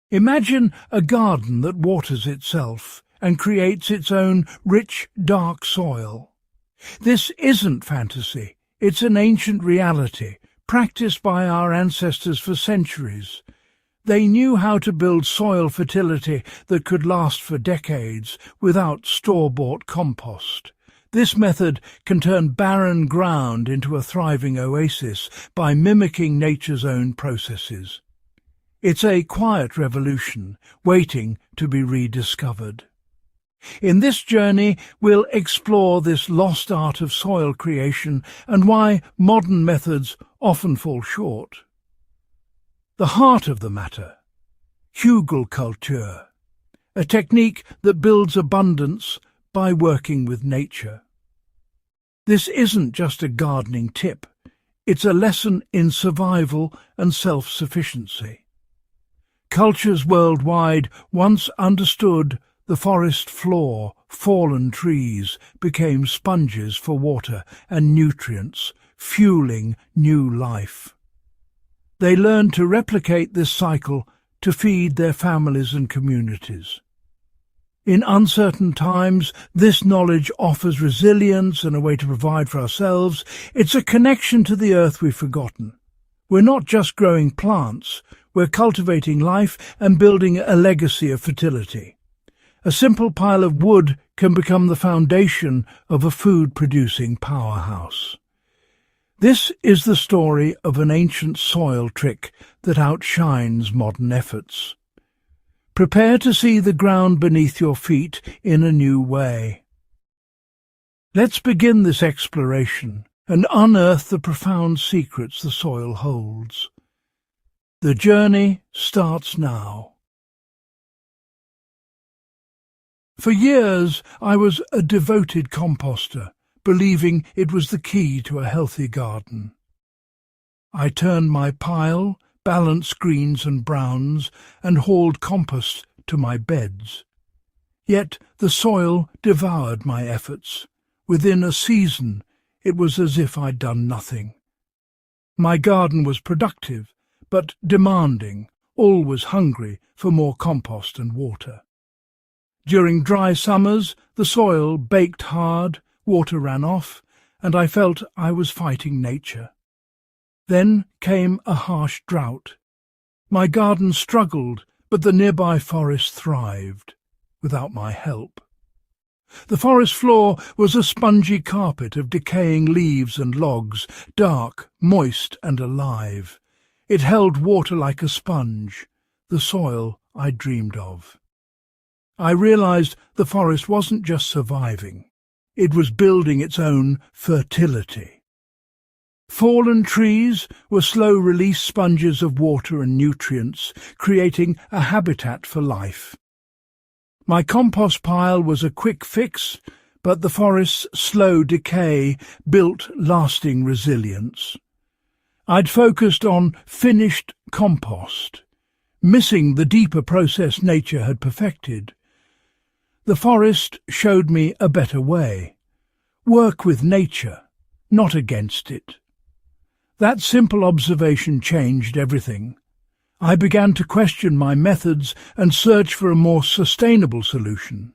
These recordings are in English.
Imagine a garden that waters itself and creates its own rich, dark soil. This isn't fantasy, it's an ancient reality, practiced by our ancestors for centuries. They knew how to build soil fertility that could last for decades without store-bought compost. This method can turn barren ground into a thriving oasis by mimicking nature's own processes. It's a quiet revolution, waiting to be rediscovered. In this journey, we'll explore this lost art of soil creation and why modern methods often fall short. The heart of the matter, hugelkultur, a technique that builds abundance by working with nature. This isn't just a gardening tip, it's a lesson in survival and self-sufficiency. Cultures worldwide once understood the forest floor, fallen trees, became sponges for water and nutrients, fueling new life. They learned to replicate this cycle to feed their families and communities. In uncertain times, this knowledge offers resilience and a way to provide for ourselves. It's a connection to the earth we've forgotten. We're not just growing plants, we're cultivating life and building a legacy of fertility. A simple pile of wood can become the foundation of a food-producing powerhouse. This is the story of an ancient soil trick that outshines modern efforts. Prepare to see the ground beneath your feet in a new way. Let's begin this exploration and unearth the profound secrets the soil holds. The journey starts now. For years, I was a devoted composter, believing it was the key to a healthy garden. I turned my pile, balanced greens and browns, and hauled compost to my beds. Yet the soil devoured my efforts. Within a season, it was as if I'd done nothing. My garden was productive, but demanding, always hungry for more compost and water. During dry summers, the soil baked hard, water ran off, and I felt I was fighting nature. Then came a harsh drought. My garden struggled, but the nearby forest thrived, without my help. The forest floor was a spongy carpet of decaying leaves and logs, dark, moist and alive. It held water like a sponge, the soil I dreamed of. I realized the forest wasn't just surviving, it was building its own fertility. Fallen trees were slow-release sponges of water and nutrients, creating a habitat for life. My compost pile was a quick fix, but the forest's slow decay built lasting resilience. I'd focused on finished compost, missing the deeper process nature had perfected. The forest showed me a better way. Work with nature, not against it. That simple observation changed everything. I began to question my methods and search for a more sustainable solution.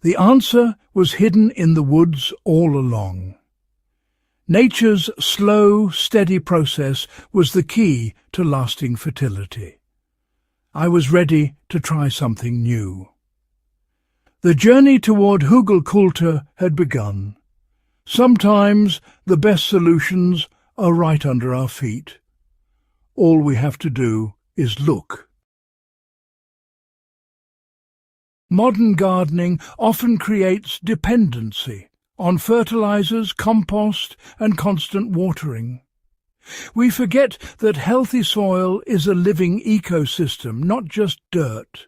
The answer was hidden in the woods all along. Nature's slow, steady process was the key to lasting fertility. I was ready to try something new. The journey toward hugelkultur had begun. Sometimes the best solutions are right under our feet. All we have to do is look. Modern gardening often creates dependency on fertilizers, compost, and constant watering. We forget that healthy soil is a living ecosystem, not just dirt.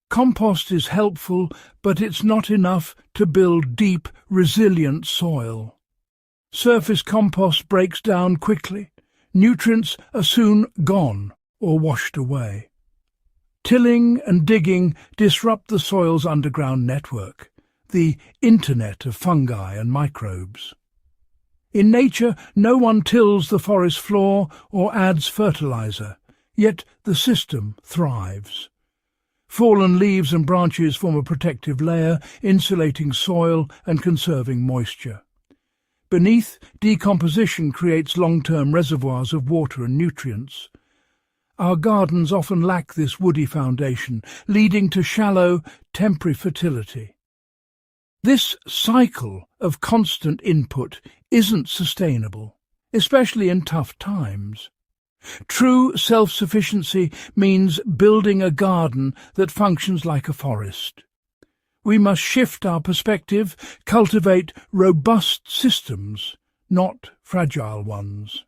Compost is helpful, but it's not enough to build deep, resilient soil. Surface compost breaks down quickly. Nutrients are soon gone or washed away. Tilling and digging disrupt the soil's underground network, the internet of fungi and microbes. In nature, no one tills the forest floor or adds fertilizer, yet the system thrives. Fallen leaves and branches form a protective layer, insulating soil and conserving moisture. Beneath, decomposition creates long-term reservoirs of water and nutrients. Our gardens often lack this woody foundation, leading to shallow, temporary fertility. This cycle of constant input isn't sustainable, especially in tough times. True self-sufficiency means building a garden that functions like a forest. We must shift our perspective, cultivate robust systems, not fragile ones.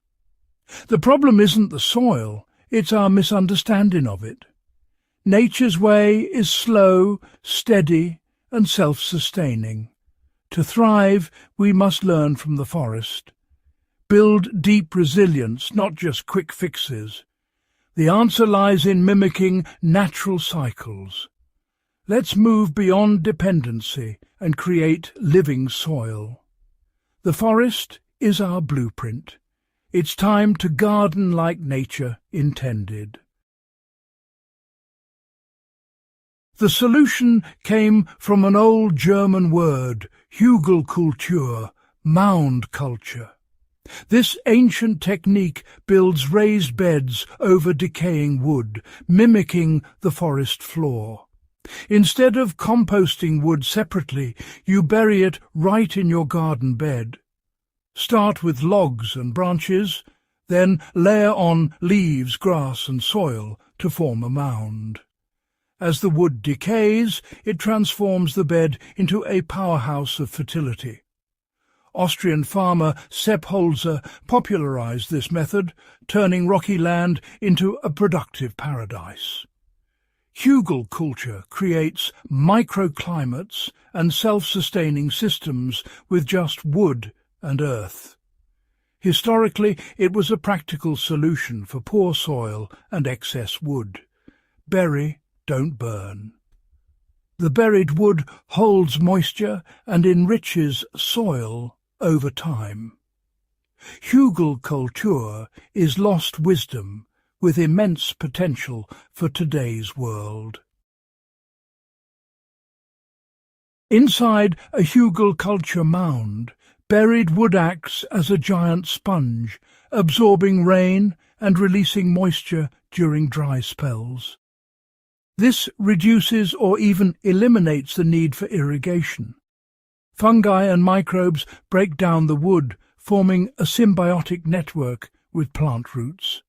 The problem isn't the soil, it's our misunderstanding of it. Nature's way is slow, steady, and self-sustaining. To thrive, we must learn from the forest. Build deep resilience, not just quick fixes. The answer lies in mimicking natural cycles. Let's move beyond dependency and create living soil. The forest is our blueprint. It's time to garden like nature intended. The solution came from an old German word, Hügelkultur, mound culture. This ancient technique builds raised beds over decaying wood, mimicking the forest floor. Instead of composting wood separately, you bury it right in your garden bed. Start with logs and branches, then layer on leaves, grass and soil to form a mound. As the wood decays, it transforms the bed into a powerhouse of fertility. Austrian farmer Sepp Holzer popularized this method, turning rocky land into a productive paradise. Hügelkultur creates microclimates and self-sustaining systems with just wood and earth. Historically, it was a practical solution for poor soil and excess wood. Bury, don't burn. The buried wood holds moisture and enriches soil over time. Hügelkultur is lost wisdom with immense potential for today's world. Inside a Hügelkultur mound, buried wood acts as a giant sponge, absorbing rain and releasing moisture during dry spells. This reduces or even eliminates the need for irrigation. Fungi and microbes break down the wood, forming a symbiotic network with plant roots.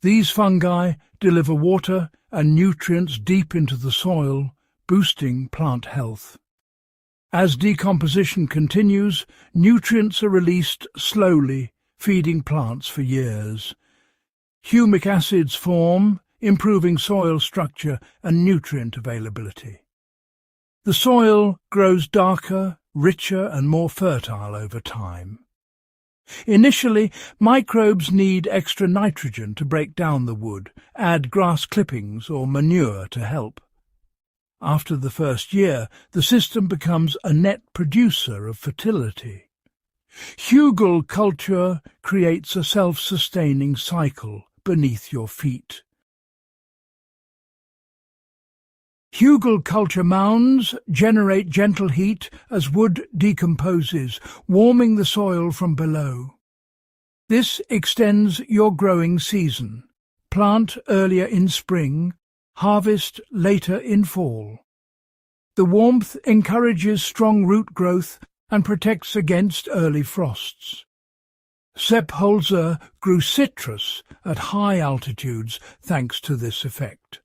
These fungi deliver water and nutrients deep into the soil, boosting plant health. As decomposition continues, nutrients are released slowly, feeding plants for years. Humic acids form, improving soil structure and nutrient availability. The soil grows darker, richer and more fertile over time. Initially, microbes need extra nitrogen to break down the wood, add grass clippings or manure to help. After the first year, the system becomes a net producer of fertility. Hügelkultur creates a self-sustaining cycle beneath your feet. Hügelkultur mounds generate gentle heat as wood decomposes, warming the soil from below. This extends your growing season. Plant earlier in spring, harvest later in fall. The warmth encourages strong root growth and protects against early frosts. Sepp Holzer grew citrus at high altitudes thanks to this effect.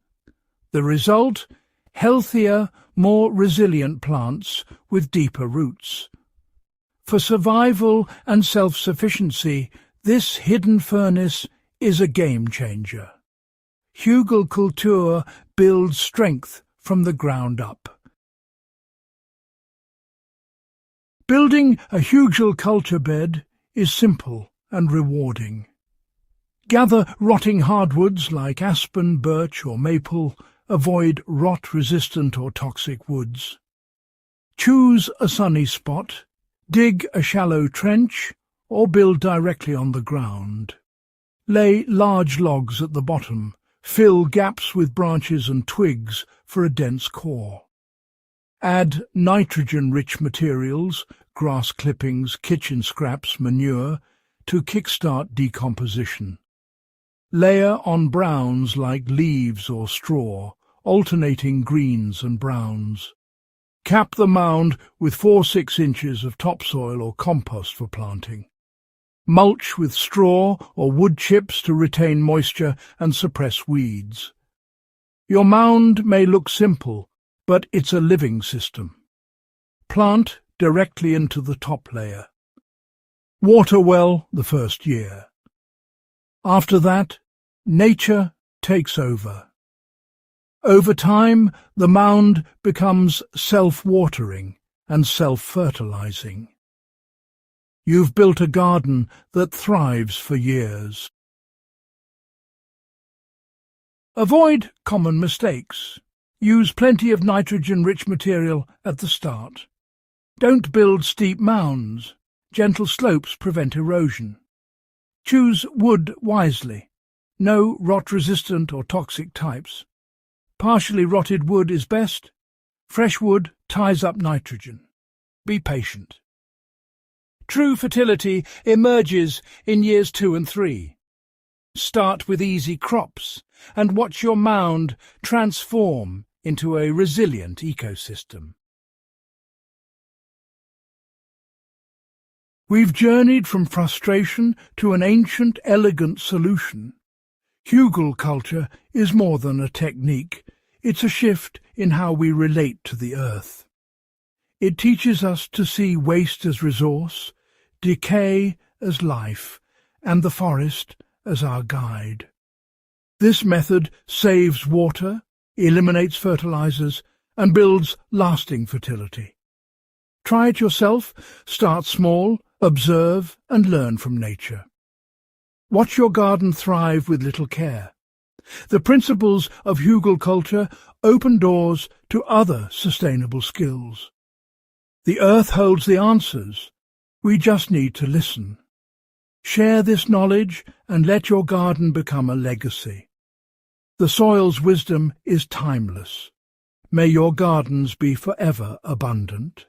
The result? Healthier, more resilient plants with deeper roots. For survival and self-sufficiency, this hidden furnace is a game-changer. Hügelkultur builds strength from the ground up. Building a Hügelkultur bed is simple and rewarding. Gather rotting hardwoods like aspen, birch or maple. Avoid rot-resistant or toxic woods. Choose a sunny spot, dig a shallow trench, or build directly on the ground. Lay large logs at the bottom. Fill gaps with branches and twigs for a dense core. Add nitrogen-rich materials, grass clippings, kitchen scraps, manure, to kickstart decomposition. Layer on browns like leaves or straw, alternating greens and browns. Cap the mound with 4–6 inches of topsoil or compost for planting. Mulch with straw or wood chips to retain moisture and suppress weeds. Your mound may look simple, but it's a living system. Plant directly into the top layer. Water well the first year. After that, nature takes over. Over time, the mound becomes self-watering and self-fertilizing. You've built a garden that thrives for years. Avoid common mistakes. Use plenty of nitrogen-rich material at the start. Don't build steep mounds. Gentle slopes prevent erosion. Choose wood wisely. No rot-resistant or toxic types. Partially rotted wood is best. Fresh wood ties up nitrogen. Be patient. True fertility emerges in years 2 and 3. Start with easy crops and watch your mound transform into a resilient ecosystem. We've journeyed from frustration to an ancient, elegant solution. Hugel culture is more than a technique. It's a shift in how we relate to the earth. It teaches us to see waste as resource, decay as life, and the forest as our guide. This method saves water, eliminates fertilizers, and builds lasting fertility. Try it yourself, start small, observe and learn from nature. Watch your garden thrive with little care. The principles of Hugel culture open doors to other sustainable skills. The earth holds the answers. We just need to listen. Share this knowledge and let your garden become a legacy. The soil's wisdom is timeless. May your gardens be forever abundant.